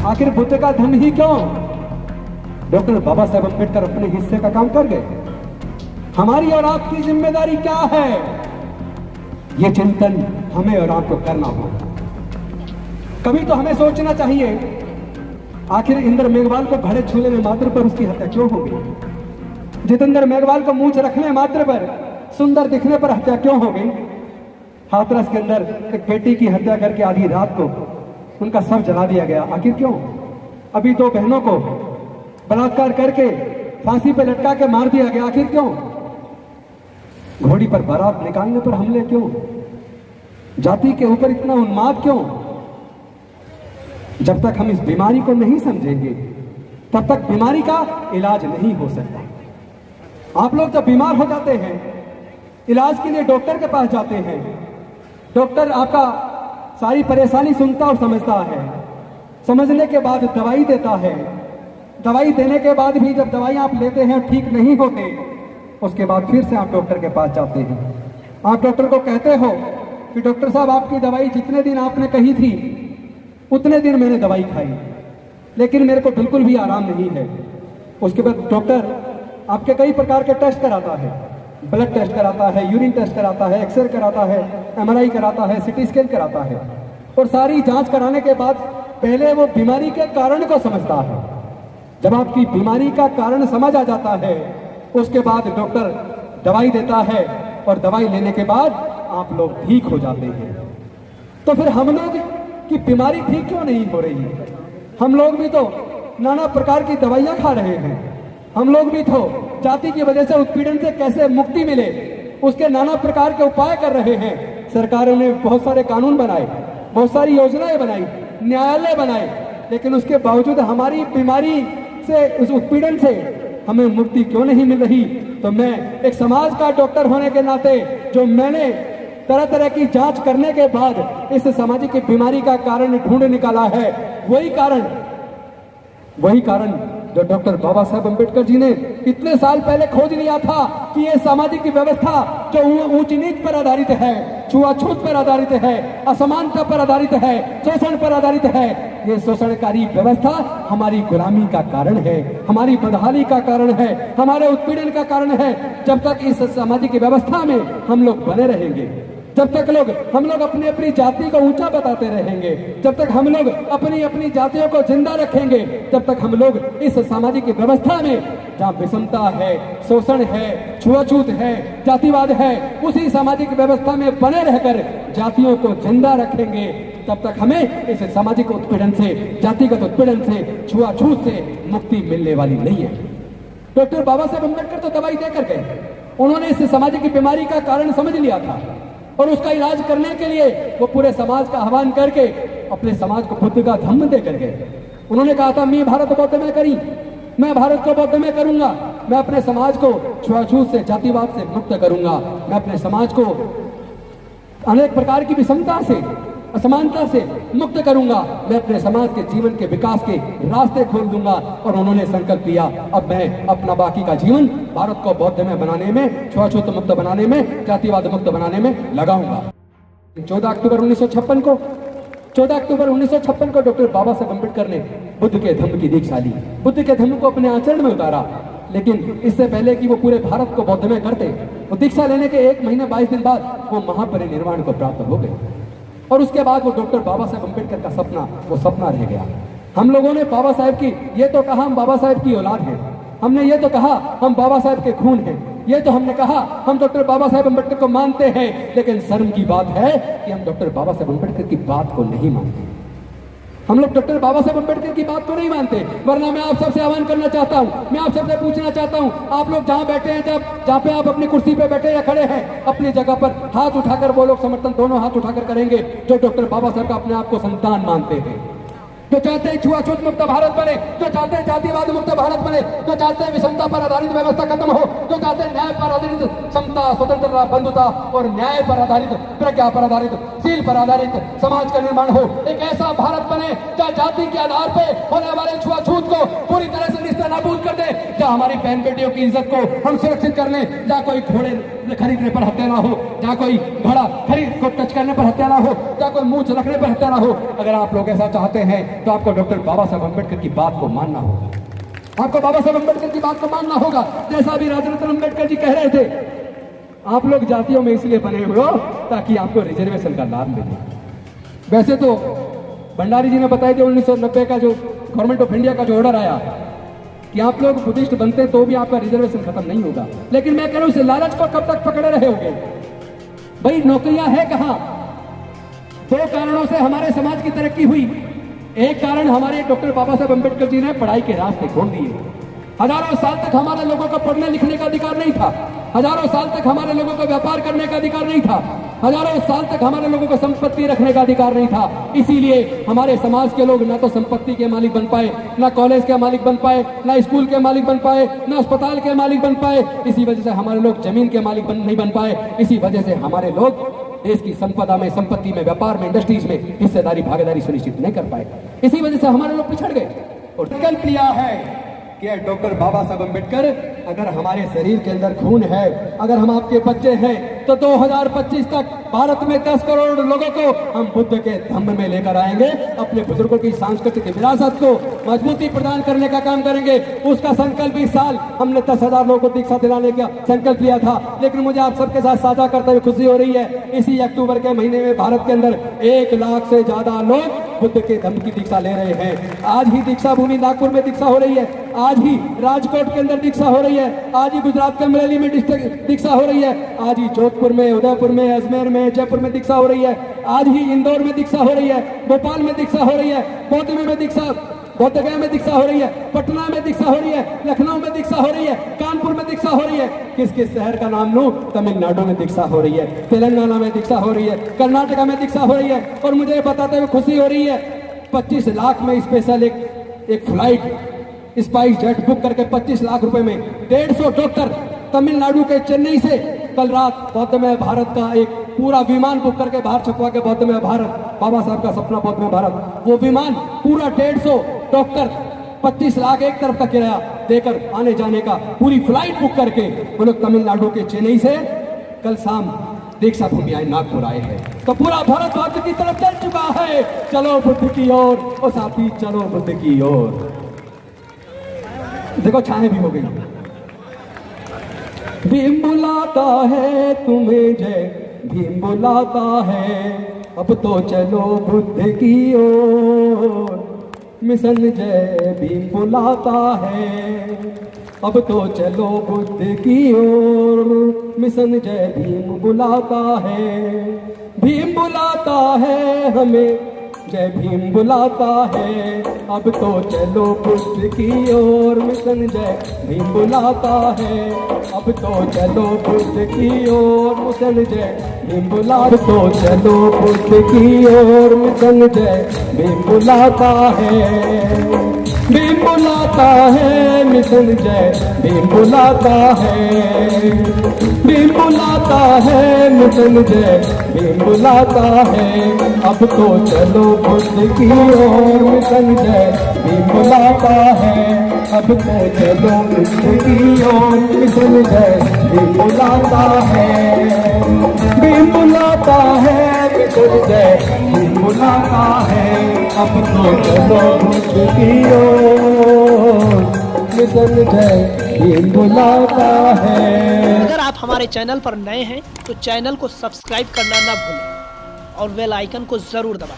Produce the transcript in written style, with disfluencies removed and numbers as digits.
आखिर बुद्ध का धम्म ही क्यों? डॉक्टर बाबा साहेब अम्बेडकर अपने हिस्से का काम कर गए। हमारी और आपकी जिम्मेदारी क्या है, ये चिंतन हमें और आपको करना होगा। कभी तो हमें सोचना चाहिए, आखिर इंद्र मेघवाल को घड़े छूने में मात्र पर उसकी हत्या क्यों हो गई? जितेंद्र मेघवाल को मूंछ रखने मात्र पर, सुंदर दिखने पर हत्या क्यों हो गई? हाथरस के अंदर एक बेटी की हत्या करके आधी रात को उनका शव जला दिया गया, आखिर क्यों? अभी 2 बहनों को बलात्कार करके फांसी पर लटका के मार दिया गया, आखिर क्यों? घोड़ी पर बारात निकालने पर हमले क्यों? जाति के ऊपर इतना उन्माद क्यों? जब तक हम इस बीमारी को नहीं समझेंगे तब तक बीमारी का इलाज नहीं हो सकता। आप लोग जब बीमार हो जाते हैं, इलाज के लिए डॉक्टर के पास जाते हैं, डॉक्टर आपका सारी परेशानी सुनता और समझता है, समझने के बाद दवाई देता है, दवाई देने के बाद भी जब दवाई आप लेते हैं ठीक नहीं होते, उसके बाद फिर से आप डॉक्टर के पास जाते हैं। आप डॉक्टर को कहते हो कि डॉक्टर साहब आपकी दवाई जितने दिन आपने कही थी उतने दिन मैंने दवाई खाई, लेकिन मेरे को बिल्कुल भी आराम नहीं है। उसके बाद डॉक्टर आपके कई प्रकार के टेस्ट कराता है, ब्लड टेस्ट कराता है, यूरिन टेस्ट कराता है, एक्सरे कराता है, MRI कराता है, CT स्कैन कराता है, और सारी जांच कराने के बाद पहले वो बीमारी के कारण को समझता है। जब आपकी बीमारी का कारण समझ आ जाता है, उसके बाद डॉक्टर दवाई देता है, और दवाई लेने के बाद आप लोग ठीक हो जाते हैं। तो फिर हम लोग की बीमारी ठीक क्यों नहीं हो रही? हम लोग भी तो नाना प्रकार की दवाइयां खा रहे हैं, हम लोग भी तो जाति की वजह से उत्पीड़न से कैसे मुक्ति मिले उसके नाना प्रकार के उपाय कर रहे हैं। सरकारों ने बहुत सारे कानून बनाए, बहुत सारी योजनाएं बनाई, न्यायालय बनाए, लेकिन उसके बावजूद हमारी बीमारी से, उस उत्पीड़न से हमें मुक्ति क्यों नहीं मिल रही? तो मैं एक समाज का डॉक्टर होने के नाते, जो मैंने तरह तरह की जांच करने के बाद इस सामाजिक बीमारी का कारण ढूंढ निकाला है, वही कारण जो डॉक्टर बाबा साहेब अम्बेडकर जी ने इतने साल पहले खोज लिया था कि ये सामाजिक व्यवस्था जो ऊंच नीच पर आधारित है, छुआछूत पर आधारित है, असमानता पर आधारित है, शोषण पर आधारित है, ये शोषणकारी व्यवस्था हमारी गुलामी का कारण है, हमारी बदहाली का कारण है, हमारे उत्पीड़न का कारण है। जब तक इस सामाजिक व्यवस्था में हम लोग बने रहेंगे, जब तक हम लोग अपनी अपनी जाति को ऊंचा बताते रहेंगे, जब तक हम लोग अपनी अपनी जातियों को जिंदा रखेंगे, तब तक हम लोग इस सामाजिक व्यवस्था में जहाँ विषमता है, शोषण है, छुआछूत है, जातिवाद है, उसी सामाजिक व्यवस्था में बने रहकर जातियों को जिंदा रखेंगे। तब तक हमें इस सामाजिक उत्पीड़न से, जातिगत उत्पीड़न से, छुआछूत से मुक्ति मिलने वाली नहीं है। डॉक्टर बाबा साहेब अम्बेडकर तो दवाई देकर गए, उन्होंने इस सामाजिक बीमारी का कारण समझ लिया था, और उसका इलाज करने के लिए वो पूरे समाज का आह्वान करके अपने समाज को बुद्ध का धम्म देकर गए। उन्होंने कहा था, मैं भारत बौद्ध में करी, मैं भारत को बौद्ध में करूंगा, मैं अपने समाज को छुआछूत से, जातिवाद से मुक्त करूंगा, मैं अपने समाज को अनेक प्रकार की विषमता से, असमानता से मुक्त करूंगा, मैं अपने समाज के जीवन के विकास के रास्ते खोल दूंगा। और उन्होंने संकल्प लिया, अब मैं अपना बाकी का जीवन भारत को बौद्ध में बनाने में, छुआछूत मुक्त बनाने में, जातिवाद मुक्त बनाने में लगाऊंगा। 14 अक्टूबर 1956 को डॉक्टर बाबा साहेब अम्बेडकर ने बुद्ध के धम्म की दीक्षा ली, बुद्ध के धम्म को अपने आचरण में उतारा। लेकिन इससे पहले कि वो पूरे भारत को बौद्ध में करते, वो दीक्षा लेने के 1 महीने 22 दिन बाद वो महापरिनिर्वाण को प्राप्त हो गए। और उसके बाद वो डॉक्टर बाबा साहेब अम्बेडकर का सपना, वो सपना रह गया। हम लोगों ने बाबा साहेब की, ये तो कहा हम बाबा साहेब की औलाद हैं, हमने ये तो कहा हम बाबा साहेब के खून हैं, ये तो हमने कहा हम डॉक्टर बाबा साहेब अम्बेडकर को मानते हैं, लेकिन शर्म की बात है कि हम डॉक्टर बाबा साहेब अम्बेडकर की बात को नहीं मानते। हम लोग डॉक्टर बाबा साहेब अम्बेडकर की बात को नहीं मानते। वरना मैं आप सबसे आह्वान करना चाहता हूं, मैं आप सबसे पूछना चाहता हूं, आप लोग जहां बैठे हैं, जहां पे आप अपनी कुर्सी पे बैठे या खड़े हैं, अपनी जगह पर हाथ उठाकर वो लोग समर्थन दोनों हाथ उठाकर करेंगे जो डॉक्टर बाबा साहेब का अपने आप को संतान मानते हैं, जो चाहते हैं छुआछूत मुक्त भारत बने, जो चाहते हैं जातिवाद मुक्त भारत बने, जो चाहते हैं विषमता पर आधारित व्यवस्था खत्म हो, जो चाहते हैं न्याय पर आधारित समता, स्वतंत्रता, बंधुता और न्याय पर आधारित प्रज्ञा पर आधारित, सील पर आधारित समाज का निर्माण हो। एक ऐसा भारत बने जहाँ जाति के आधार पे होने वाले छुआछूत को पूरी तरह से निस्तानाबूद कर दे, जहाँ हमारी बहन बेटियों की इज्जत को हम सुरक्षित कर लें, जहाँ कोई घोड़े खरीदने पर हत्या ना हो, जहाँ कोई घोड़ा खरीद को टच करने पर हत्या ना हो, जहाँ कोई मूंछ रखने पर हत्या ना हो। अगर आप लोग ऐसा चाहते हैं तो आपको डॉक्टर बाबा साहब अम्बेडकर की बात को मानना होगा। आपको बाबा साहब अम्बेडकर की बात को मानना होगा। जैसा अभी राजरत्न अम्बेडकर जी कह रहे थे, आप लोग जातियों में इसलिए बने हुए हो ताकि आपको रिजर्वेशन का लाभ मिले। वैसे तो भंडारी जी ने बताया कि 1990 का जो गवर्नमेंट ऑफ इंडिया का जो ऑर्डर आया कि आप लोग बुद्धिस्ट बनते तो भी आपका रिजर्वेशन खत्म नहीं होगा, लेकिन मैं कह रहा हूं इस लालच को कब तक पकड़े रहे होगे? भाई नौकरियां है कहां? दो कारणों से हमारे समाज की तरक्की हुई। एक कारण हमारे डॉक्टर बाबा साहब अम्बेडकर जी ने पढ़ाई के रास्ते खोल दिए। हजारों साल तक हमारे लोगों को पढ़ने लिखने का अधिकार नहीं था, हजारों साल तक हमारे लोगों को व्यापार करने का अधिकार नहीं था, हजारों साल तक हमारे लोगों को संपत्ति रखने का अधिकार नहीं था। इसीलिए हमारे समाज के लोग ना तो संपत्ति के मालिक बन पाए, ना कॉलेज के मालिक बन पाए, ना स्कूल के मालिक बन पाए, ना अस्पताल के मालिक बन पाए। इसी वजह से हमारे लोग जमीन के मालिक नहीं बन पाए। इसी वजह से हमारे लोग देश की संपदा में, संपत्ति में, व्यापार में, इंडस्ट्रीज में हिस्सेदारी, भागीदारी सुनिश्चित नहीं कर पाए। इसी वजह से हमारे लोग पिछड़ गए। और विकल्प लिया है कि डॉक्टर बाबा साहब अम्बेडकर, अगर हमारे शरीर के अंदर खून है, अगर हम आपके बच्चे हैं, तो 2025 तक भारत में 10 करोड़ लोगों को हम बुद्ध के धम्म में लेकर आएंगे। अपने बुजुर्गों की सांस्कृतिक विरासत को मजबूती प्रदान करने का काम करेंगे। उसका संकल्प इस साल हमने 10,000 लोगों को दीक्षा दिलाने का संकल्प लिया था, लेकिन मुझे आप सबके साथ साझा करते हुए खुशी हो रही है, इसी अक्टूबर के महीने में भारत के अंदर 1 लाख से ज्यादा लोग बुद्ध के धम्म की दीक्षा ले रहे हैं। आज ही दीक्षा भूमि नागपुर में दीक्षा हो रही है, आज ही राजकोट के अंदर दीक्षा हो रही है, आज ही गुजरात के अमरेली में दीक्षा हो रही है, आज ही जोधपुर में, उदयपुर में, अजमेर में, जयपुर में दीक्षा हो रही है, आज ही इंदौर में दीक्षा हो रही है, भोपाल में दीक्षा हो रही है, बौद्ध में दीक्षा, बोधगया में दीक्षा हो रही है, पटना में दीक्षा हो रही है, लखनऊ में दीक्षा हो रही है, कानपुर में दीक्षा हो रही है। किस किस शहर का नाम लूं? तमिलनाडु में दीक्षा हो रही है, तेलंगाना में दीक्षा हो रही है, कर्नाटका में दीक्षा हो रही है। और मुझे बताते हुए खुशी हो रही है, 25 लाख में स्पेशल एक फ्लाइट स्पाइस जेट बुक करके 25 लाख रुपए में 150 डॉक्टर तमिलनाडु के चेन्नई से कल रात बौद्धमय भारत का एक पूरा विमान बुक करके बाहर छपवा के बौद्धमय भारत, बाबा साहब का सपना बौद्धमय भारत, वो विमान पूरा 150 डॉक्टर 25 लाख एक तरफ का किराया देकर आने जाने का पूरी फ्लाइट बुक करके वो लोग तमिलनाडु के चेन्नई से कल शाम दीक्षा भूमि आए, नागपुर आए हैं। तो पूरा भारत बुद्ध की तरफ चल चुका है। चलो बुद्ध की ओर, ओ साथी चलो बुद्ध की ओर। देखो छाए भी हो गई। भीम बुलाता है तुम्हें, जय भीम बुलाता है, अब तो चलो बुद्ध की ओर। मिशन जय भीम बुलाता है, अब तो चलो बुद्ध की ओर। मिशन जय भीम बुलाता है, भीम बुलाता है हमें, जय भीम बुलाता है, अब तो चलो बुद्ध की ओर। मिशन जय भीम बुलाता है, अब तो चलो बुद्ध की ओर। मिशन जय भीम बुलाता, तो चलो बुद्ध की ओर। मिशन जय भीम बुलाता है, भीम बुलाता है, मिशन जय भीम बुलाता है, भीम बुलाता है, मिशन जय भीम बुलाता है, अब तो चलो बुद्ध की ओर। मिशन जय भीम बुलाता है, अब तो चलो बुद्ध की ओर। मिशन जय भीम बुलाता है, भीम बुलाता है, मिशन जय भीम बुलाता है, अब तो चलो बुद्ध की ओर। मिशन जय भीम बुलाता है। अगर आप हमारे चैनल पर नए हैं तो चैनल को सब्सक्राइब करना ना भूलें और बेल आइकन को जरूर दबाएं।